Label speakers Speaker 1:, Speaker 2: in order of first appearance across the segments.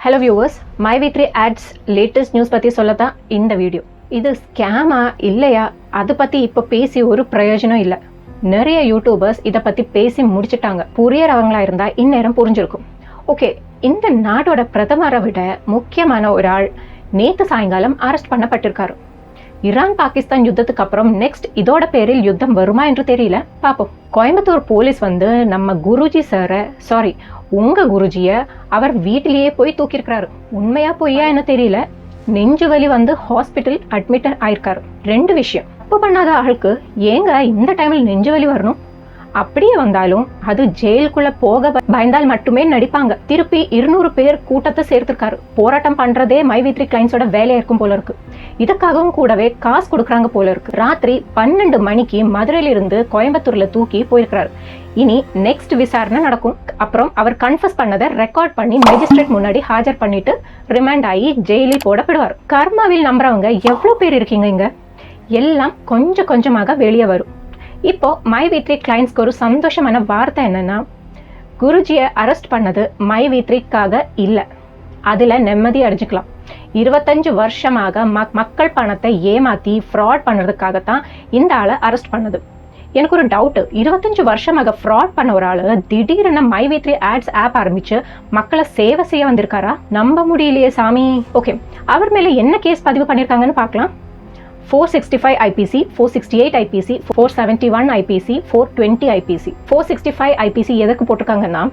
Speaker 1: Hello viewers, MyV3 ads latest news பற்றி சொல்லத்தான் இந்த வீடியோ. இது ஸ்கேமா இல்லையா அதை பற்றி இப்போ பேசி ஒரு பிரயோஜனம் இல்லை. நிறைய யூடியூபர்ஸ் இதை பற்றி பேசி முடிச்சுட்டாங்க. புரியறவங்களா இருந்தால் இந்நேரம் புரிஞ்சிருக்கும். ஓகே, இந்த நாட்டோட பிரதமரை விட முக்கியமான ஒரு ஆள் நேற்று சாயங்காலம் அரெஸ்ட் பண்ணப்பட்டிருக்காரு. ஈரான் பாகிஸ்தான் யுத்தத்துக்கு அப்புறம் நெக்ஸ்ட் இதோட பேரில் யுத்தம் வருமா என்று தெரியல, பார்ப்போம். கோயம்புத்தூர் போலீஸ் நம்ம குருஜி உங்க குருஜிய அவர் வீட்டிலேயே போய் தூக்கியிருக்கிறாரு. உண்மையா பொய்யா என்ன தெரியல. நெஞ்சு வலி ஹாஸ்பிட்டல் அட்மிட் ஆயிருக்காரு. ரெண்டு விஷயம். தப்பு பண்ணாத ஆளுக்கு ஏங்க இந்த டைமில் நெஞ்சு வலி வரணும்? அப்படியே வந்தாலும் அது ஜெயிலுக்குள்ள போக பயந்தால் மட்டுமே நடிப்பாங்க. திருப்பி 200 பேர் கூட்டத்தை சேர்த்திருக்காரு. போராட்டம் பண்றதே MyV3 கிளைண்ட்ஸோட வேலையா இருக்கும் போல இருக்கு. இதுக்காகவும் கூடவே காசு கொடுக்குறாங்க போல இருக்கு. ராத்திரி 12 மணிக்கு மதுரையில இருந்து கோயம்புத்தூர்ல தூக்கி போயிருக்கிறாரு. இனி நெக்ஸ்ட் விசாரணை நடக்கும். அப்புறம் அவர் கன்ஃபஸ் பண்ணதை ரெக்கார்ட் பண்ணி மேஜிஸ்ட்ரேட் முன்னாடி ஹாஜர் பண்ணிட்டு ரிமாண்ட் ஆகி ஜெயிலில் போடப்படுவார். கர்மாவில் நம்புறவங்க எவ்வளவு பேர் இருக்கீங்க இங்க? எல்லாம் கொஞ்சம் கொஞ்சமாக வெளியே வரும். இப்போ MyV3 கிளைண்ட்ஸ்க்கு ஒரு சந்தோஷமான வார்த்தை என்னன்னா, குருஜியை அரெஸ்ட் பண்ணது MyV3க்காக இல்லை, அதுல நிம்மதி அடைஞ்சுக்கலாம். 25 வருஷமாக மக்கள் பணத்தை ஏமாத்தி ஃப்ராட் பண்ணுறதுக்காகத்தான் இந்த ஆளை அரெஸ்ட் பண்ணது. எனக்கு ஒரு டவுட், 25 வருஷமாக ஃப்ராட் பண்ண ஒரு ஆளு திடீர்னு MyV3 ஆட்ஸ் ஆப் ஆரம்பிச்சு மக்களை சேவை செய்ய வந்திருக்காரா? நம்ப முடியலையே சாமி. ஓகே, அவர் மேல என்ன கேஸ் பதிவு பண்ணிருக்காங்கன்னு பார்க்கலாம். 465 IPC, 468 IPC, 471 IPC, 420 IPC. 465 IPC எதுக்கு போட்டிருக்காங்கன்னா,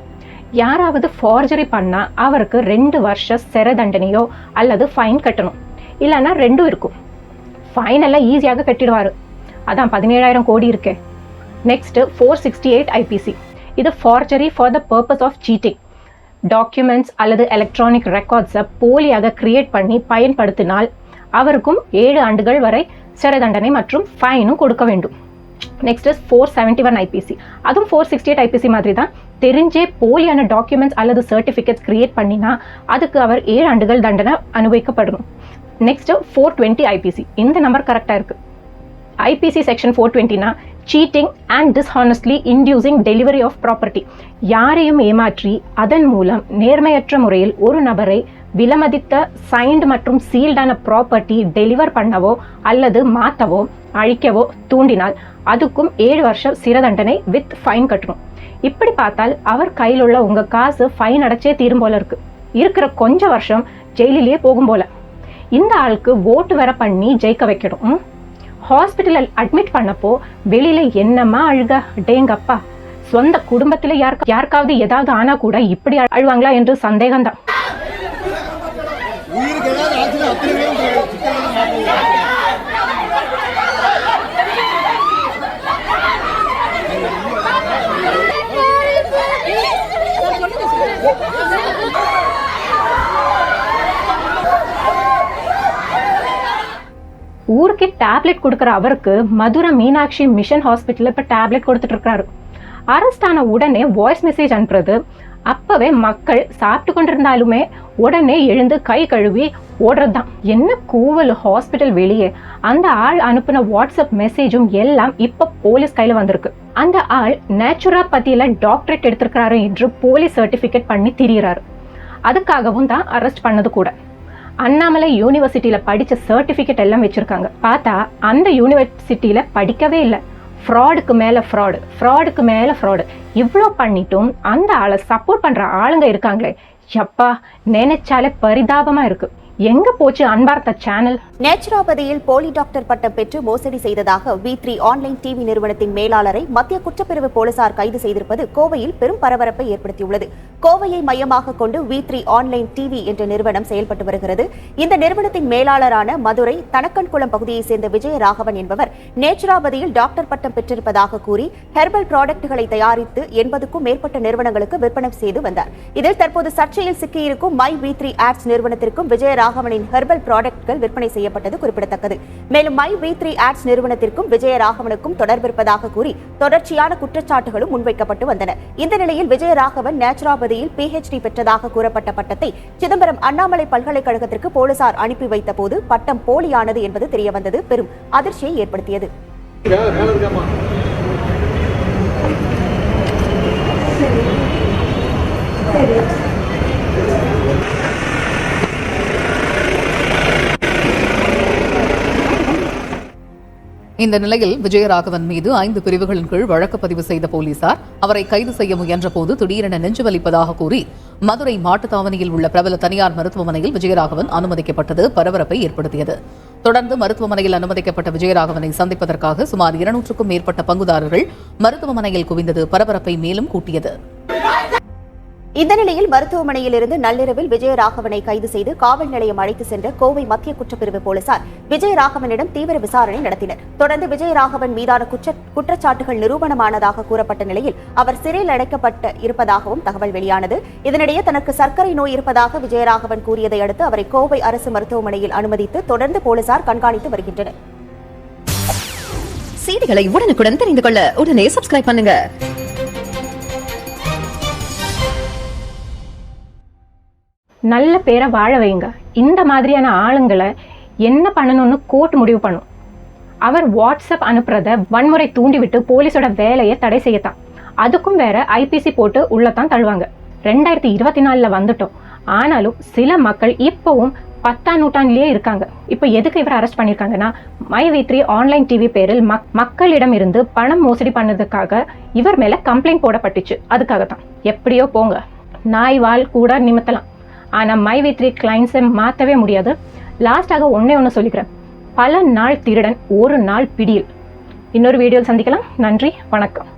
Speaker 1: யாராவது ஃபார்ஜரி பண்ணா அவருக்கு 2 வருஷம் சிறை தண்டனையோ அல்லது ஃபைன் கட்டணும். இல்லைன்னா ரெண்டும் இருக்கும். ஃபைன் எல்லாம் ஈஸியாக கட்டிடுவாரு, அதான் 17,000 கோடி இருக்கே. Next 468 IPC. இது forgery for the purpose of cheating. Documents அல்லது எலக்ட்ரானிக் ரெக்கார்ட்ஸை போலியாக கிரியேட் பண்ணி பயன்படுத்தினால் அவருக்கும் 7 ஆண்டுகள் வரை சிறை தண்டனை மற்றும் ஃபைனும் கொடுக்க வேண்டும். Next 471 IPC. அதுவும் 468 IPC மாதிரி தான். தெரிஞ்சே போலியான டாக்குமெண்ட்ஸ் அல்லது சர்டிஃபிகேட்ஸ் கிரியேட் பண்ணினா அதுக்கு அவர் 7 ஆண்டுகள் தண்டனை அனுபவிக்கப்படணும். Next 420 IPC. இந்த நம்பர் கரெக்டா இருக்கு. IPC செக்ஷன் 420னா cheating and dishonestly inducing delivery of property. யாரையும் ஏமாற்றி அதன் மூலம் நேர்மையற்ற முறையில் ஒரு நபரை விலமதித்த சைன்டு மற்றும் சீல்டான ப்ராப்பர்ட்டி டெலிவர் பண்ணவோ அல்லது மாற்றவோ அழிக்கவோ தூண்டினால் அதுக்கும் 7 வருஷம் சிறை தண்டனை வித் ஃபைன் கட்டணும். இப்படி பார்த்தால் அவர் கையில் உள்ள உங்க காசு ஃபைன் அடைச்சே தீரும் போல இருக்கு. இருக்கிற கொஞ்சம் வருஷம் ஜெயிலிலேயே போகும் போல. இந்த ஆளுக்கு ஓட்டு வர பண்ணி ஜெயிக்க வைக்கணும். ஹாஸ்பிட்டலில் அட்மிட் பண்ணப்போ வெளியில என்னமா அழுக, டேங்கப்பா. சொந்த குடும்பத்துல யாருக்காவது ஏதாவது ஆனா கூட இப்படி அழுவாங்களா என்று சந்தேகம்தான். ஊருக்கு டேப்லெட் கொடுக்குற அவருக்கு மதுரை மீனாட்சி மிஷன் ஹாஸ்பிட்டல் இப்ப டேப்லெட் கொடுத்துட்டு இருக்காரு. அரெஸ்ட் ஆன உடனே வாய்ஸ் மெசேஜ் அனுப்புறது. அப்பவே மக்கள் சாப்பிட்டு கொண்டிருந்தாலுமே உடனே எழுந்து கை கழுவி ஓடுறது தான். என்ன கூவல் ஹாஸ்பிட்டல் வெளியே. அந்த ஆள் அனுப்பின வாட்ஸ்அப் மெசேஜும் எல்லாம் இப்ப போலீஸ் கையில வந்திருக்கு. அந்த ஆள் நேச்சுரோபதியில டாக்டரேட் எடுத்திருக்கிறாரு என்று போலீஸ் சர்டிபிகேட் பண்ணி திரியிறாரு. அதுக்காகவும் தான் அரெஸ்ட் பண்ணது கூட. அண்ணாமலை யூனிவர்சிட்டியில படிச்ச சர்டிபிகேட் எல்லாம் வச்சிருக்காங்க. பார்த்தா அந்த யூனிவர்சிட்டியில படிக்கவே இல்லை. ஃப்ராடுக்கு மேல ஃப்ராடு, ஃப்ராடுக்கு மேல ஃப்ராடு. இவ்வளோ பண்ணிட்டும் அந்த ஆளை சப்போர்ட் பண்ற ஆளுங்க இருக்காங்களே, எப்பா நினைச்சாலே பரிதாபமா இருக்கு. எங்க போச்சு அன்பார்த்த சேனல்?
Speaker 2: நேச்சுரோபதியில் போலி டாக்டர் பட்டம் பெற்று மோசடி செய்ததாக V3 ஆன்லைன் டிவி நிறுவனத்தின் மேலாளரை மத்திய குற்றப்பிரிவு போலீசார் கைது செய்திருப்பது கோவையில் பெரும் பரபரப்பை ஏற்படுத்தியுள்ளது. கோவையை மையமாக கொண்டு V3 ஆன்லைன் டிவி என்ற நிறுவனம் செயல்பட்டு வருகிறது. இந்த நிறுவனத்தின் மேலாளரான மதுரை தனக்கன்குளம் பகுதியைச் சேர்ந்த விஜயராகவன் என்பவர் நேச்சுரோபதியில் டாக்டர் பட்டம் பெற்றிருப்பதாக கூறி ஹெர்பல் ப்ராடக்ட்களை தயாரித்து 80க்கும் மேற்பட்ட நிறுவனங்களுக்கு விற்பனை செய்து வந்தார். இதில் தற்போது சர்ச்சையில் சிக்கியிருக்கும் MyV3 ஆட்ஸ் நிறுவனத்திற்கும் விஜயராகவனின் ஹெர்பல் ப்ராடக்ட்கள் விற்பனை செய்யப்பட்டது குறிப்பிடத்தக்கது. மேலும் MyV3 ஆட்ஸ் நிறுவனத்திற்கும் விஜயராகவனுக்கும் தொடர்பிருப்பதாக கூறி தொடர்ச்சியான குற்றச்சாட்டுகளும் முன்வைக்கப்பட்டு வந்தன. இந்த நிலையில் விஜயராகவன் நேச்சுரோபதியில் PhD பெற்றதாக கூறப்பட்ட பட்டத்தை சிதம்பரம் அண்ணாமலை பல்கலைக்கழகத்திற்கு போலீசார் அனுப்பி வைத்த போது பட்டம் போலியானது என்பது தெரியவந்தது பெரும் அதிர்ச்சியை ஏற்படுத்தியது.
Speaker 3: இந்த நிலையில் விஜயராகவன் மீது 5 பிரிவுகளின் கீழ் வழக்கு பதிவு செய்த போலீசார் அவரை கைது செய்ய முயன்றபோது திடீரென நெஞ்சு வலிப்பதாக கூறி மதுரை மாட்டுத்தாவணியில் உள்ள பிரபல தனியார் மருத்துவமனையில் விஜயராகவன் அனுமதிக்கப்பட்டது பரபரப்பை ஏற்படுத்தியது. தொடர்ந்து மருத்துவமனையில் அனுமதிக்கப்பட்ட விஜயராகவனை சந்திப்பதற்காக சுமார் 200க்கும் மேற்பட்ட பங்குதாரர்கள் மருத்துவமனையில் குவிந்தது பரபரப்பை மேலும் கூட்டியது.
Speaker 2: இந்த நிலையில் மருத்துவமனையில் இருந்து நள்ளிரவில் விஜயராகவனை கைது செய்து காவல் நிலையம் அழைத்து சென்ற கோவை மத்திய குற்றப்பிரிவு போலீசார் விஜயராகவனிடம் தீவிர விசாரணை நடத்தினர். தொடர்ந்து விஜயராகவன் மீதான குற்றச்சாட்டுகள் நிரூபணமானதாக கூறப்பட்ட நிலையில் அவர் சிறையில் அடைக்கப்பட்டு இருப்பதாகவும் தகவல் வெளியானது. இதனிடையே தனக்கு சர்க்கரை நோய் இருப்பதாக விஜயராகவன் கூறியதை அடுத்து அவரை கோவை அரசு மருத்துவமனையில் அனுமதித்து தொடர்ந்து போலீசார் கண்காணித்து வருகின்றனர்.
Speaker 4: செய்திகளை உடனுக்குடன் தெரிந்து கொள்ள உடனே சப்ஸ்கிரைப் பண்ணுங்க.
Speaker 1: நல்ல பேரை வாழ வைங்க. இந்த மாதிரியான ஆளுங்களை என்ன பண்ணணும்னு கோர்ட் முடிவு பண்ணும். அவர் வாட்ஸ்அப் அனுப்புறத வன்முறை தூண்டிவிட்டு போலீஸோட வேலையை தடை செய்யத்தான். அதுக்கும் வேற ஐபிசி போட்டு உள்ளதான் தள்ளுவாங்க. 2024 வந்துட்டோம். ஆனாலும் சில மக்கள் இப்பவும் 10ஆம் நூற்றாண்டிலேயே இருக்காங்க. இப்போ எதுக்கு இவர் அரெஸ்ட் பண்ணியிருக்காங்கன்னா, மைவி3 ஆன்லைன் டிவி பேரில் மக்களிடம் இருந்து பணம் மோசடி பண்ணதுக்காக இவர் மேல கம்ப்ளைண்ட் போடப்பட்டுச்சு. அதுக்காகத்தான். எப்படியோ போங்க, நாய் வால் கூட நிமித்தலாம். ஆனால் மைவி3 கிளைண்ட்ஸை மாற்றவே முடியாது. லாஸ்டாக ஒன்று சொல்லிக்கிறேன், பல நாள் திருடன் ஒரு நாள் பிடியில். இன்னொரு வீடியோவில் சந்திக்கலாம். நன்றி, வணக்கம்.